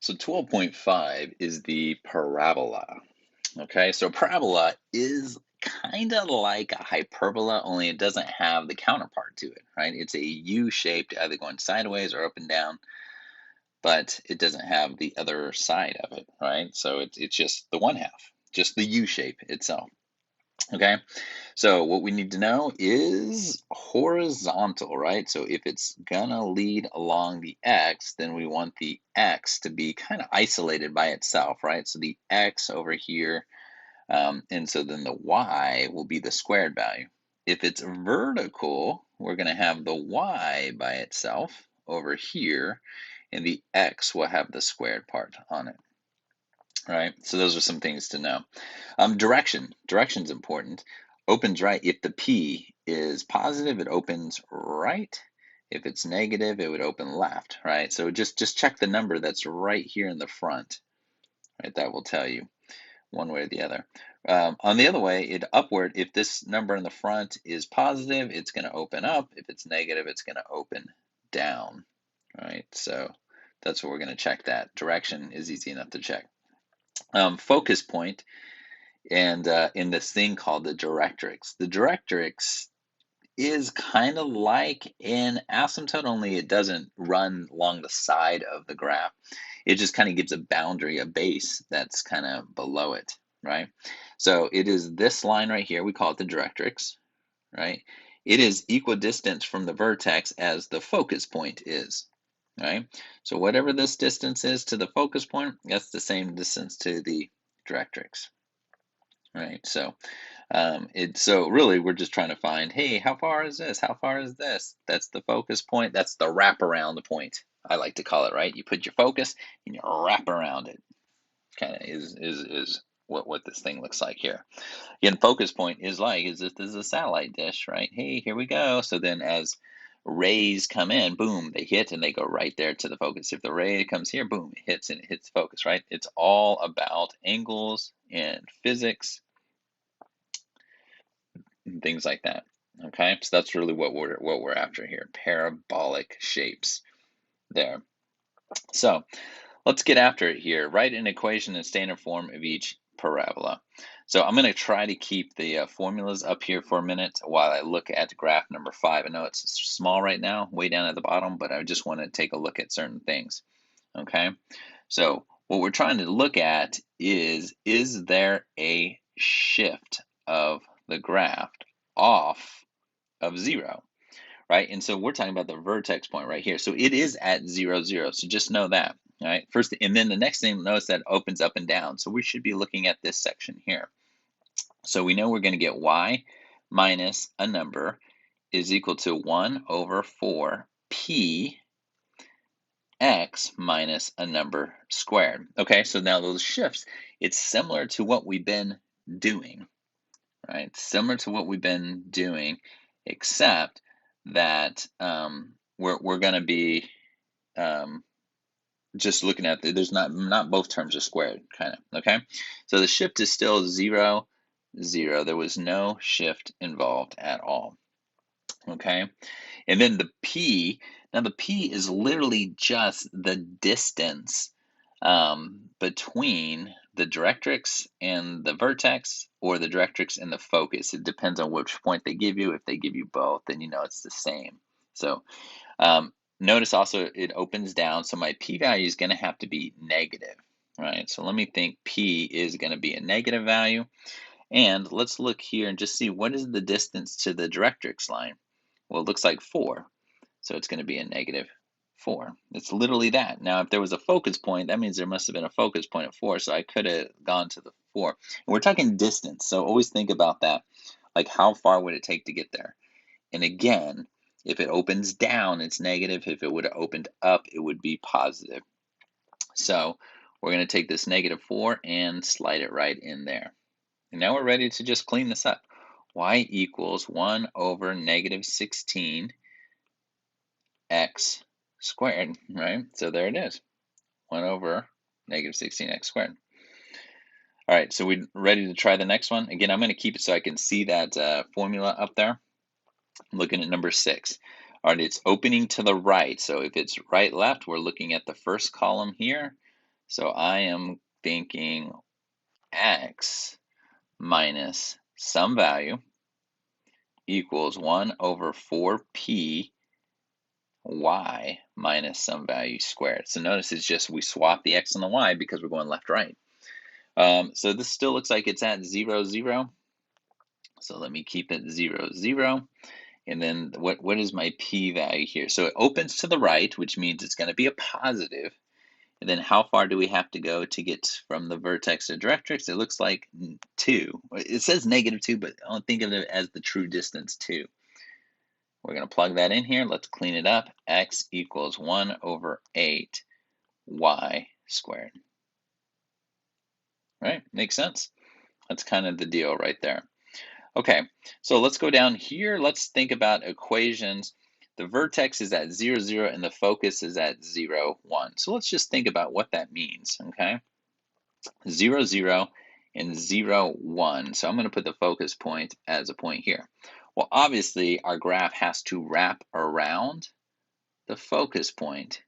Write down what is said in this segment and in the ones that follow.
So 12.5 is the parabola. Okay, so parabola is kind of like a hyperbola, only it doesn't have the counterpart to it, right? It's a U-shaped, either going sideways or up and down, but it doesn't have the other side of it, right? So it's just the one half, just the U shape itself. Okay, so what we need to know is horizontal, right? So if it's gonna lead along the x, then we want the x to be kind of isolated by itself, right? So the x over here, and so then the y will be the squared value. If it's vertical, we're gonna have the y by itself over here, and the x will have the squared part on it, right? So those are some things to know. Direction's important. Opens right. If the P is positive, it opens right. If it's negative, it would open left, right? So just check the number that's right here in the front, right? That will tell you one way or the other. On the other way, it upward, if this number in the front is positive, it's going to open up. If it's negative, it's going to open down, right? So that's what we're going to check that. Direction is easy enough to check. Focus point and in this thing called the directrix. The directrix is kind of like an asymptote, only it doesn't run along the side of the graph. It just kind of gives a boundary, a base that's kind of below it, right? So it is this line right here. We call it the directrix, right? It is equidistant from the vertex as the focus point is, right? So whatever this distance is to the focus point, that's the same distance to the directrix, right? So really we're just trying to find, hey, how far is this? How far is this? That's the focus point. That's the wrap around the point, I like to call it, right? You put your focus and you wrap around it. Kind of is what this thing looks like here. Again, focus point is like, is this is a satellite dish, right? Hey, here we go. So then as rays come in, boom, they hit and they go right there to the focus. If the ray comes here, boom, it hits and it hits focus, right? It's all about angles and physics and things like that. Okay, so that's really what we're after here. Parabolic shapes there. So let's get after it here. Write an equation in standard form of each parabola. So I'm going to try to keep the formulas up here for a minute while I look at graph number 5. I know it's small right now, way down at the bottom, but I just want to take a look at certain things. Okay, so what we're trying to look at is there a shift of the graph off of 0, right? And so we're talking about the vertex point right here. So it is at 0, 0. So just know that, right? First, and then the next thing, notice that it opens up and down. So we should be looking at this section here. So we know we're going to get y minus a number is equal to 1 over 4 p x minus a number squared. Okay, so now those shifts, it's similar to what we've been doing, right? Similar to what we've been doing, except that we're going to be just looking at there's not both terms are squared, kind of. Okay, so the shift is still 0, 0. There was no shift involved at all. Okay, and then the p. Now the p is literally just the distance between the directrix and the vertex, or the directrix and the focus. It depends on which point they give you. If they give you both, then you know it's the same. So notice also it opens down, so my p-value is going to have to be negative, right? So let me think p is going to be a negative value. And let's look here and just see what is the distance to the directrix line. Well, it looks like 4, so it's going to be a negative 4. It's literally that. Now, if there was a focus point, that means there must have been a focus point at 4, so I could have gone to the 4. And we're talking distance, so always think about that. Like, how far would it take to get there? And again, if it opens down, it's negative. If it would have opened up, it would be positive. So we're going to take this negative 4 and slide it right in there. And now we're ready to just clean this up. Y equals 1 over negative 16 x squared, right? So there it is, 1 over negative 16x squared. All right, so we're ready to try the next one. Again, I'm going to keep it so I can see that formula up there. I'm looking at number 6. All right, it's opening to the right. So if it's right, left, we're looking at the first column here. So I am thinking x minus some value equals 1 over 4p y minus some value squared. So notice it's just we swap the x and the y because we're going left, right. So this still looks like it's at 0, 0. So let me keep it 0, 0. And then what is my p-value here? So it opens to the right, which means it's going to be a positive. And then how far do we have to go to get from the vertex to directrix? It looks like 2. It says -2, but I don't think of it as the true distance 2. We're going to plug that in here. Let's clean it up. X equals 1 over 8 y squared. Right? Makes sense? That's kind of the deal right there. Okay, so let's go down here. Let's think about equations. The vertex is at 0, 0, and the focus is at 0, 1. So let's just think about what that means, okay? 0, 0, and 0, 1. So I'm going to put the focus point as a point here. Well, obviously, our graph has to wrap around the focus point.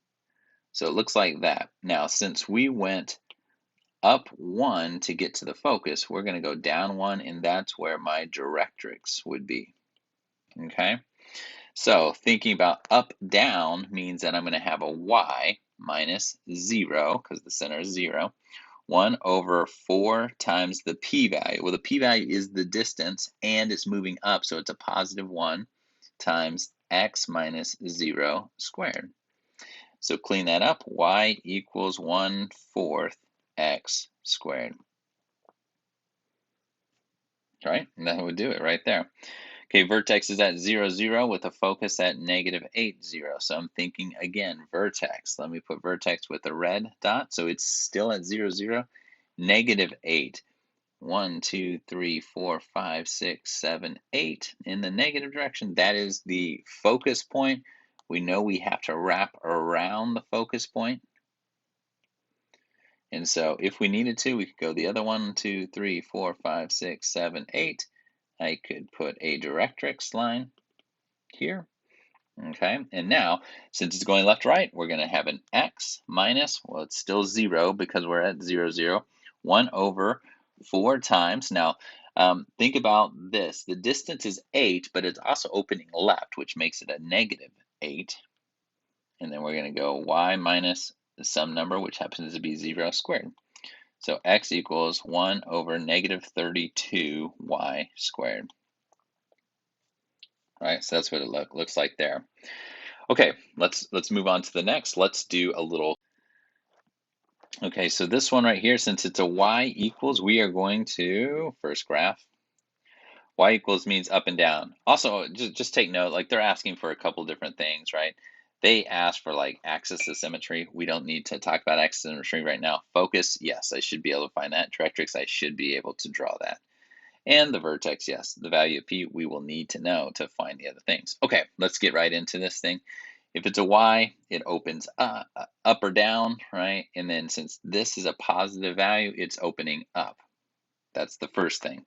So it looks like that. Now, since we went up 1 to get to the focus, we're going to go down 1, and that's where my directrix would be. Okay? So thinking about up, down means that I'm going to have a y minus 0, because the center is 0, 1 over 4 times the p-value. Well, the p-value is the distance, and it's moving up, so it's a positive 1 times x minus 0 squared. So clean that up. Y equals 1/4 x squared. Right? And that would do it right there. Okay, vertex is at 0, 0 with a focus at -8, 0. So I'm thinking again, vertex. Let me put vertex with a red dot. So it's still at 0, 0, -8. 1, 2, 3, 4, 5, 6, 7, 8 in the negative direction. That is the focus point. We know we have to wrap around the focus point. And so if we needed to, we could go the other 1, 2, 3, 4, 5, 6, 7, 8. I could put a directrix line here. Okay, and now, since it's going left to right, we're going to have an x minus, well, it's still 0 because we're at 0, 0, 1 over 4 times. Now, think about this. The distance is 8, but it's also opening left, which makes it a -8. And then we're going to go y minus some number, which happens to be 0 squared. So x equals 1 over -32y squared. All right, so that's what it looks like there. Okay, let's move on to the next. Let's do a little. Okay, so this one right here, since it's a y equals, we are going to, first graph, y equals means up and down. Also, just take note, like they're asking for a couple different things, right? They ask for like axis of symmetry. We don't need to talk about axis of symmetry right now. Focus, yes, I should be able to find that. Directrix, I should be able to draw that. And the vertex, yes, the value of p we will need to know to find the other things. Okay, let's get right into this thing. If it's a y, it opens up or down, right? And then since this is a positive value, it's opening up. That's the first thing.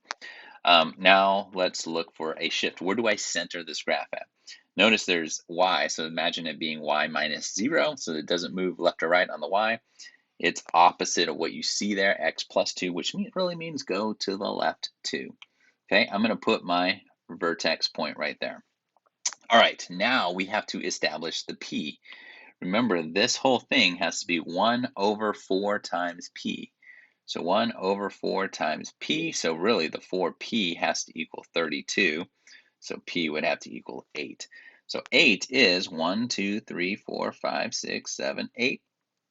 Now let's look for a shift. Where do I center this graph at? Notice there's y, so imagine it being y minus 0, so it doesn't move left or right on the y. It's opposite of what you see there, x plus 2, which really means go to the left 2. Okay, I'm going to put my vertex point right there. All right, now we have to establish the p. Remember, this whole thing has to be 1 over 4 times p. So 1 over 4 times p, so really the 4p has to equal 32. So p would have to equal 8. So 8 is 1, 2, 3, 4, 5, 6, 7, 8.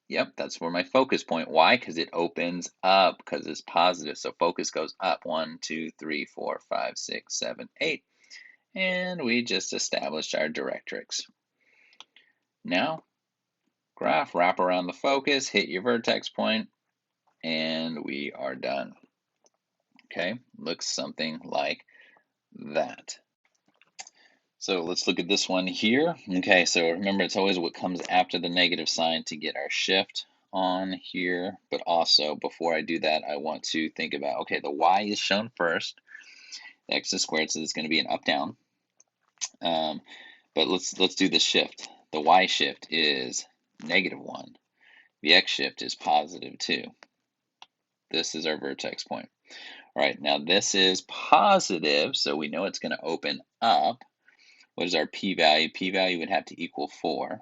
Yep, that's where my focus point. Why? Because it opens up, because it's positive. So focus goes up. 1, 2, 3, 4, 5, 6, 7, 8. And we just established our directrix. Now, graph, wrap around the focus, hit your vertex point, and we are done. Okay, looks something like that. So let's look at this one here. Okay, so remember it's always what comes after the negative sign to get our shift on here, but also before I do that, I want to think about, okay, the y is shown first, the x is squared, so it's going to be an up down. But let's do the shift. The y shift is -1. The x shift is positive 2. This is our vertex point. All right, now this is positive, so we know it's going to open up. What is our p-value? P-value would have to equal 4,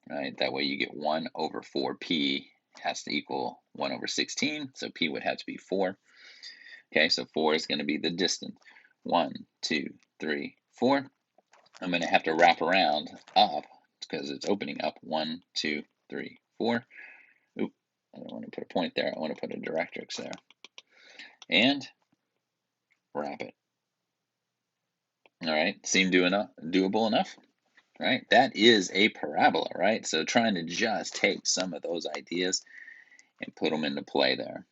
right? That way you get 1 over 4p has to equal 1 over 16, so p would have to be 4. Okay, so 4 is going to be the distance. 1, 2, 3, 4. I'm going to have to wrap around up because it's opening up. 1, 2, 3, 4. Oop, I don't want to put a point there. I want to put a directrix there. And wrap it. All right, seem doable enough? Right, that is a parabola, right? So trying to just take some of those ideas and put them into play there.